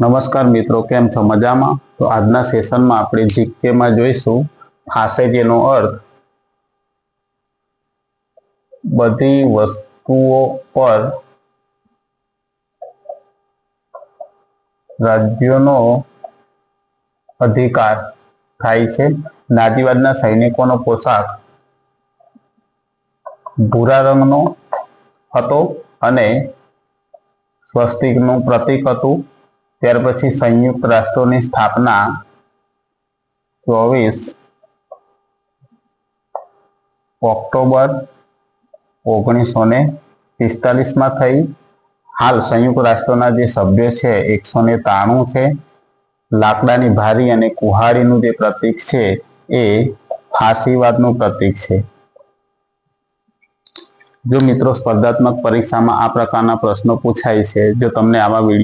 નમસ્કાર મિત્રો, કેમ છો? મજામાં? તો આજના સેશનમાં આપણે જીકેમાં જોઈશું ફાસે જેનો અર્થ બધી વસ્તુઓ પર રાજ્યોનો અધિકાર થાય છે। નાજીવાદના સૈનિકોનો પોશાક ભૂરા રંગનો હતો અને સ્વસ્તિકનું પ્રતીક હતું। ત્યાર પછી સંયુક્ત રાષ્ટ્રોની સ્થાપના 24 ઓક્ટોબર 1945માં થઈ। હાલ સંયુક્ત રાષ્ટ્રોના જે સભ્યો છે 193 છે। લાકડાની ભારી અને કુહાડીનું જે પ્રતીક છે એ ફાસીવાદનું પ્રતીક છે। જો મિત્રો સ્પર્ધાત્મક પરીક્ષામાં આ પ્રકારના પ્રશ્નો પૂછાય છે, જો તમને આવા વિડીયો